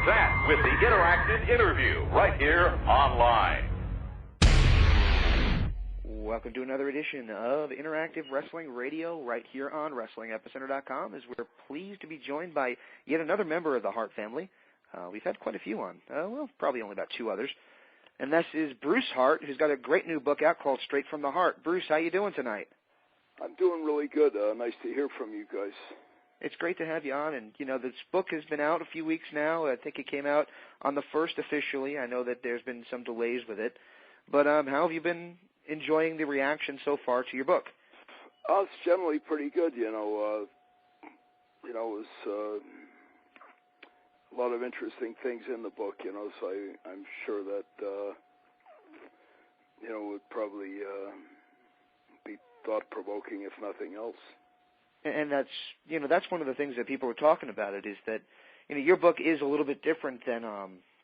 That with the interactive interview right here online. Welcome to another edition of Interactive Wrestling Radio right here on WrestlingEpicenter.com, as we're pleased to be joined by yet another member of the Hart family. We've had quite a few on. Well, probably only about two others. And this is Bruce Hart, who's got a great new book out called Straight from the Heart. Bruce, how you doing tonight? I'm doing really good. Nice to hear from you guys. It's great to have you on. And, you know, this book has been out a few weeks now. I think it came out on the 1st officially. I know that there's been some delays with it. But how have you been enjoying the reaction so far to your book? It's generally pretty good, it was a lot of interesting things in the book, so I'm sure that, would probably be thought-provoking if nothing else. And that's one of the things that people were talking about it, is that, your book is a little bit different than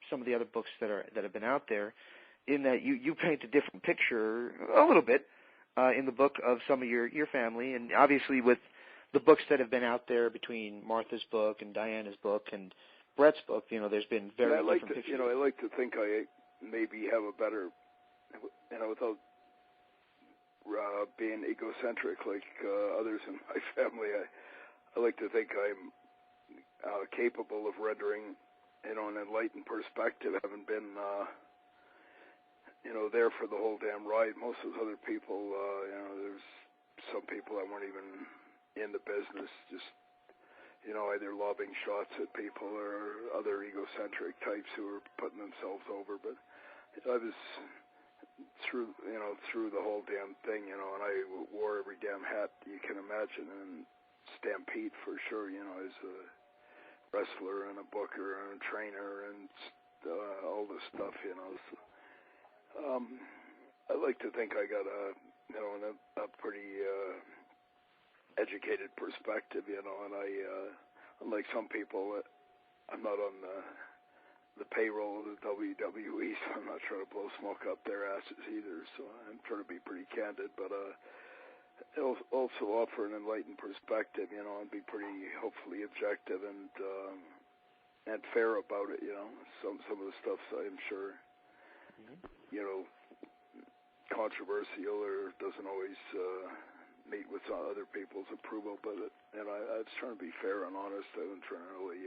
some of the other books that have been out there, in that you paint a different picture a little bit in the book of some of your family. And obviously with the books that have been out there between Martha's book and Diana's book and Brett's book, there's been very different pictures. I like to think I maybe have a better, without being egocentric like others in my family, I like to think I'm capable of rendering, an enlightened perspective, having been there for the whole damn ride. Most of those other people, there's some people that weren't even in the business, just, either lobbing shots at people or other egocentric types who were putting themselves over. But I was through the whole damn thing, and I wore every damn hat you can imagine, and Stampede for sure, as a wrestler and a booker and a trainer and all this stuff, So, I like to think I got a pretty educated perspective, and I, unlike some people, I'm not on the payroll of the WWE, so I'm not trying to blow smoke up their asses either, so I'm trying to be pretty candid, but it'll also offer an enlightened perspective, and be pretty, hopefully, objective and fair about it, Some of the stuff I'm sure, controversial or doesn't always meet with other people's approval, but I was trying to be fair and honest. I wasn't trying to really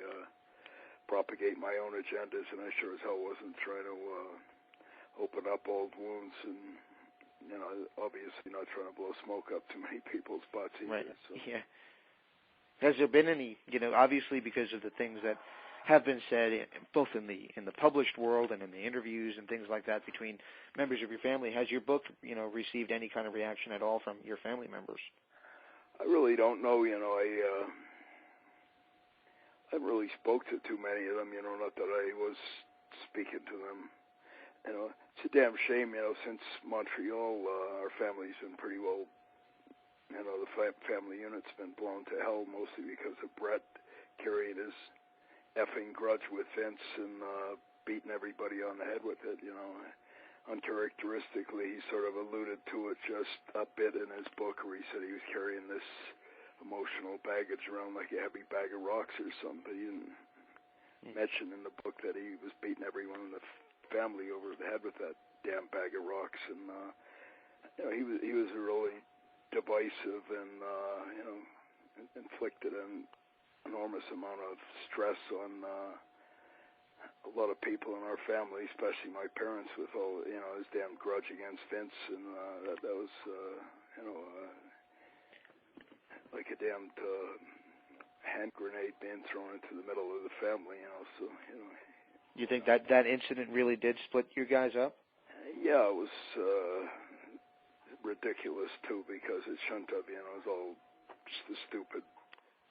propagate my own agendas, and I sure as hell wasn't trying to open up old wounds, and obviously not trying to blow smoke up too many people's butts either. Right. So. Yeah. Has there been any, obviously because of the things that have been said, both in the published world and in the interviews and things like that between members of your family, has your book, received any kind of reaction at all from your family members? I really don't know. I haven't really spoke to too many of them. Not that I was speaking to them. It's a damn shame. Since Montreal, our family's been pretty well. The family unit's been blown to hell, mostly because of Brett carrying his effing grudge with Vince and beating everybody on the head with it, Uncharacteristically, he sort of alluded to it just a bit in his book, where he said he was carrying this emotional baggage around like a heavy bag of rocks or something. But he didn't mention in the book that he was beating everyone in the family over the head with that damn bag of rocks. And he was a really divisive and inflicted an enormous amount of stress on a lot of people in our family, especially my parents, with all his damn grudge against Vince, and that was like a damned hand grenade being thrown into the middle of the family. So You think that incident really did split you guys up? Yeah, it was ridiculous too, because it shouldn't have. It was all just a stupid,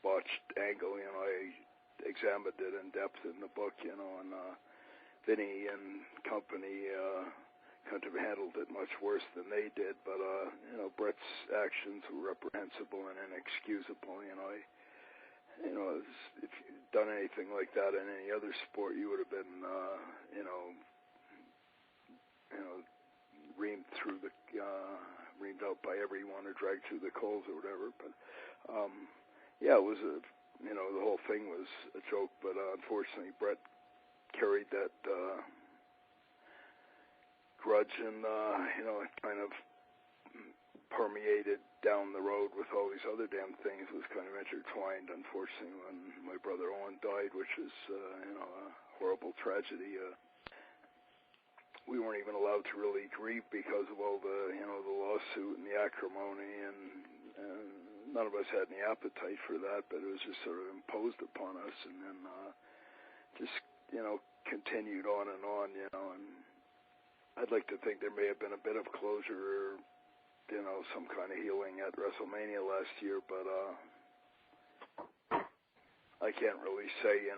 botched angle. I examined it in depth in the book, and Vinny and company couldn't have handled it much worse than they did. But Brett's actions were reprehensible and inexcusable. If you'd done anything like that in any other sport, you would have been, reamed out by everyone or dragged through the coals or whatever. But yeah, it was the whole thing was a joke. But unfortunately, Brett carried that grudge, and it kind of permeated down the road with all these other damn things. It was kind of intertwined, unfortunately, when my brother Owen died, which is a horrible tragedy. We weren't even allowed to really grieve because of all the the lawsuit and the acrimony, and none of us had any appetite for that, but it was just sort of imposed upon us, and then just continued on, and and I'd like to think there may have been a bit of closure, or some kind of healing at WrestleMania last year, but I can't really say.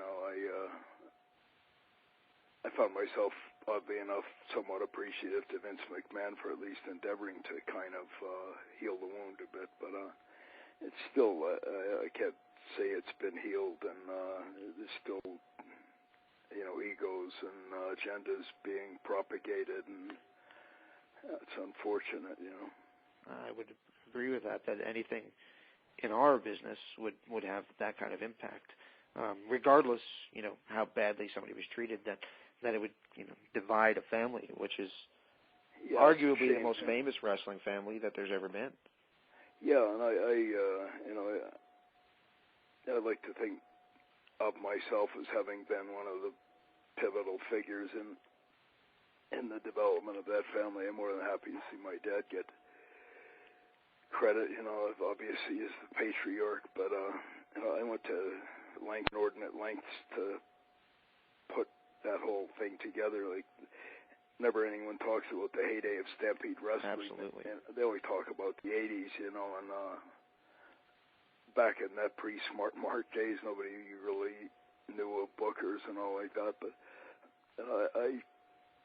I found myself, oddly enough, somewhat appreciative to Vince McMahon for at least endeavoring to kind of heal the wound a bit, but it's still, I can't say it's been healed, and there's still, egos and agendas being propagated, and it's unfortunate, I would agree with that anything in our business would have that kind of impact, regardless, how badly somebody was treated, that it would, divide a family, which is arguably the most famous wrestling family that there's ever been. Yeah, and I'd like to think of myself as having been one of the pivotal figures in the development of that family. I'm more than happy to see my dad get credit, obviously as the patriarch, but I went to inordinate lengths to put that whole thing together. Like, never anyone talks about the heyday of Stampede Wrestling. Absolutely. And they only talk about the 80s, and back in that pre-Smart Mark days, nobody really knew of bookers and all like that, but I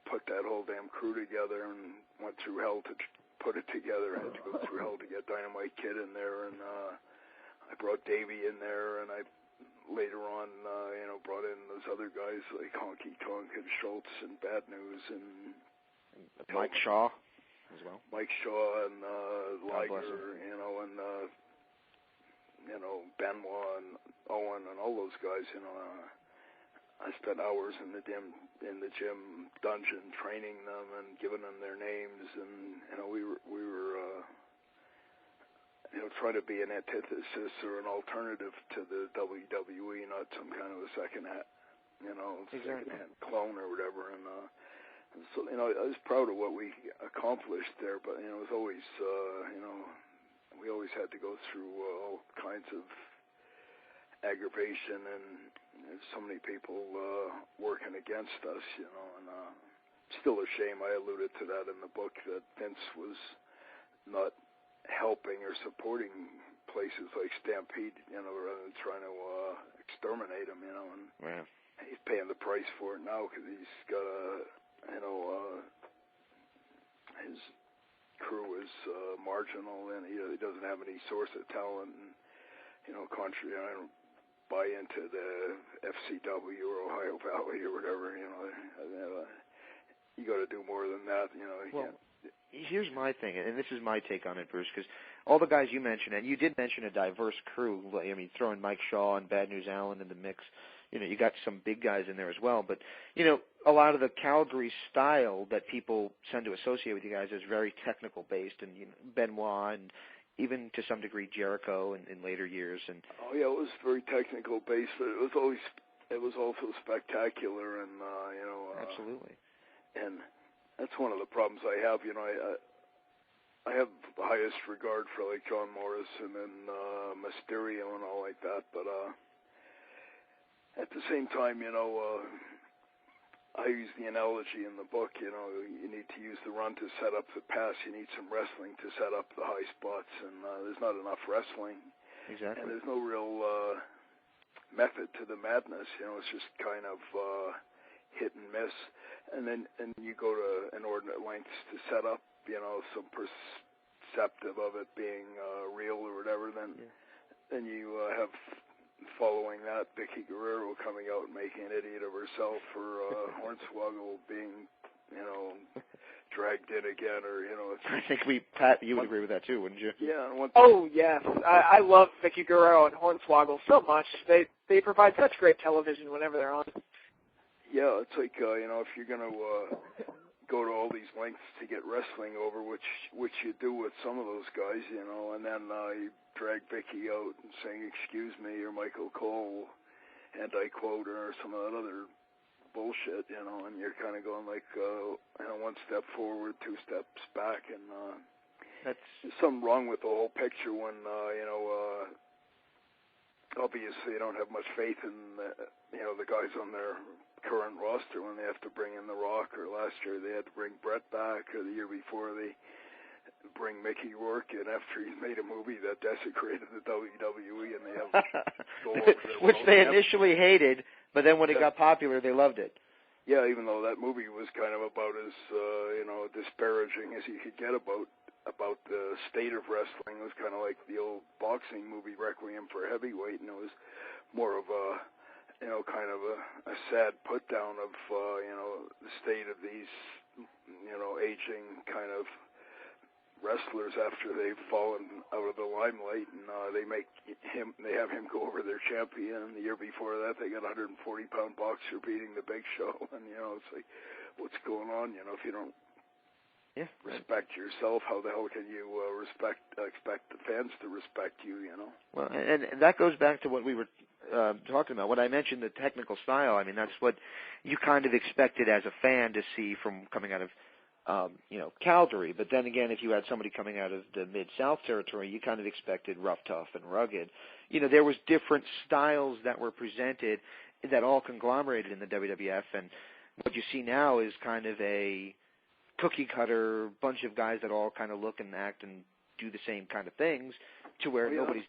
put that whole damn crew together and went through hell to put it together. I had to go through hell to get Dynamite Kid in there, and I brought Davey in there, and I later on, brought in those other guys like Honky Tonk and Schultz and Bad News and Mike Shaw as well. Mike Shaw and Liger, and Benoit and Owen and all those guys. I spent hours in the gym dungeon training them and giving them their names, and we were trying to be an antithesis or an alternative to the WWE, not some kind of a second-hand clone or whatever. And so I was proud of what we accomplished there, but it was always we always had to go through all kinds of aggravation, and there's so many people working against us, and still a shame. I alluded to that in the book, that Vince was not helping or supporting places like Stampede, rather than trying to exterminate them, and he's paying the price for it now because he's got his crew is marginal, and he doesn't have any source of talent, and contrary, I don't buy into the FCW or Ohio Valley or whatever. You got to do more than that. Here's my thing, and this is my take on it, Bruce, because all the guys you mentioned, and you did mention a diverse crew. I mean, throwing Mike Shaw and Bad News Allen in the mix, you got some big guys in there as well. But, a lot of the Calgary style that people tend to associate with you guys is very technical based, and Benoit and even to some degree Jericho in later years. And it was very technical based, but it was also spectacular, and absolutely. And that's one of the problems I have. I have the highest regard for like John Morrison and Mysterio and all like that, but at the same time, I use the analogy in the book. You need to use the run to set up the pass. You need some wrestling to set up the high spots, and there's not enough wrestling. Exactly. And there's no real method to the madness. It's just kind of hit and miss. And you go to inordinate lengths to set up, some perceptive of it being real or whatever. Then you have, following that, Vicky Guerrero coming out and making an idiot of herself, for Hornswoggle being, dragged in again, or I think Pat, you would agree with that too, wouldn't you? Yeah. Yes, I love Vicky Guerrero and Hornswoggle so much. They provide such great television whenever they're on. Yeah, it's like if you're gonna go to all these lengths to get wrestling over, which you do with some of those guys, and then you drag Vicky out and saying "Excuse me" or Michael Cole, and I quote, or some of that other bullshit, and you're kind of going like, one step forward, two steps back, and That's there's something wrong with the whole picture when obviously they don't have much faith in the guys on their current roster when they have to bring in The Rock, or last year they had to bring Brett back, or the year before they bring Mickey Rourke in after he made a movie that desecrated the WWE, and they have go over their which they initially hated, but then when it got popular, they loved it. Yeah, even though that movie was kind of about as disparaging as you could get about the state of wrestling. It was kind of like the old boxing movie Requiem for a Heavyweight, and it was more of a kind of a sad put down of the state of these aging kind of wrestlers after they've fallen out of the limelight, and they have him go over their champion. The year before that, they got a 140-pound boxer beating the Big Show, and it's like, what's going on? If you don't respect yourself, how the hell can you expect the fans to respect you? Well, and that goes back to what we were talking about. When I mentioned the technical style, I mean, that's what you kind of expected as a fan to see from coming out of Calgary. But then again, if you had somebody coming out of the Mid-South territory, you kind of expected rough, tough, and rugged. There was different styles that were presented that all conglomerated in the WWF, and what you see now is kind of a cookie-cutter bunch of guys that all kind of look and act and do the same kind of things, to where nobody's...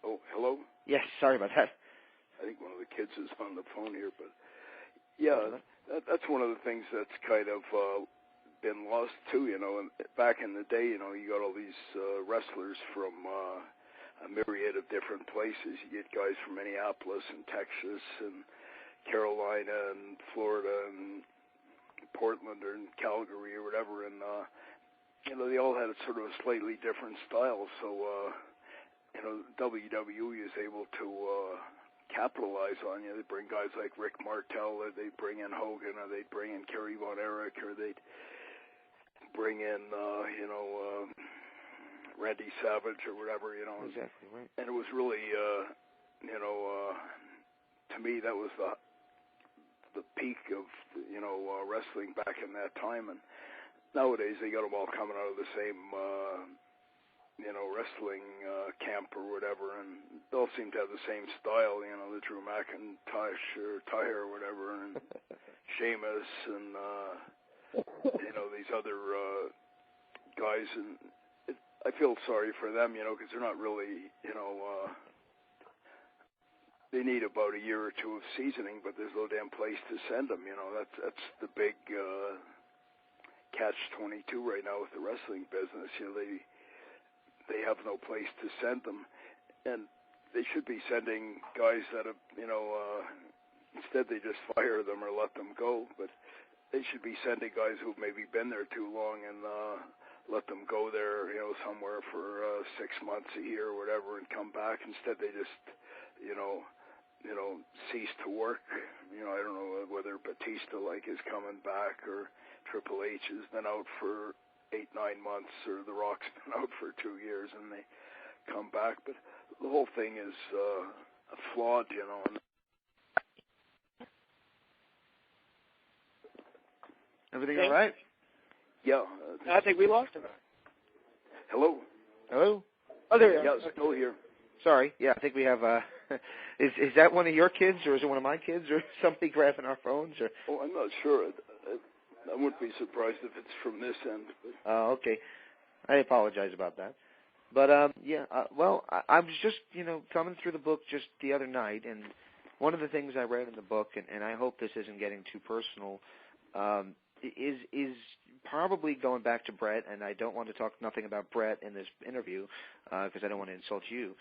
Oh, hello? Yes, sorry about that. I think one of the kids is on the phone here, but yeah, that's one of the things that's kind of been lost too. And back in the day, you got all these wrestlers from a myriad of different places. You get guys from Minneapolis and Texas and Carolina and Florida and Portland or in Calgary or whatever, and they all had a sort of a slightly different style. So WWE is able to capitalize on. They bring guys like Rick Martel, or they'd bring in Hogan, or they'd bring in Kerry Von Erich, or they'd bring in Randy Savage or whatever. Exactly right. And it was really to me that was the peak of wrestling back in that time. And nowadays they got them all coming out of the same wrestling camp or whatever, and they all seem to have the same style, the Drew McIntosh or Tyre or whatever, and Sheamus and these other guys, and I feel sorry for them, because they're not really, they need about a year or two of seasoning, but there's no damn place to send them. That's the big catch-22 right now with the wrestling business. They have no place to send them, and they should be sending guys that have, instead they just fire them or let them go, but they should be sending guys who've maybe been there too long and let them go there, somewhere for 6 months, a year, or whatever, and come back. Instead they just, cease to work. I don't know whether Batista is coming back, or Triple H has been out for 8-9 months, or The Rock's been out for 2 years, and they come back. But the whole thing is flawed, Everything all right? Yeah. I think we lost him. Hello? Hello? Oh, there you Yeah, go. still here. Sorry. Yeah, I think we have... is that one of your kids, or is it one of my kids, or somebody grabbing our phones? Or? Oh, I'm not sure. I wouldn't be surprised if it's from this end. Oh, okay. I apologize about that. But, I was just, thumbing through the book just the other night, and one of the things I read in the book, and I hope this isn't getting too personal, is probably going back to Brett, and I don't want to talk nothing about Brett in this interview, because I don't want to insult you.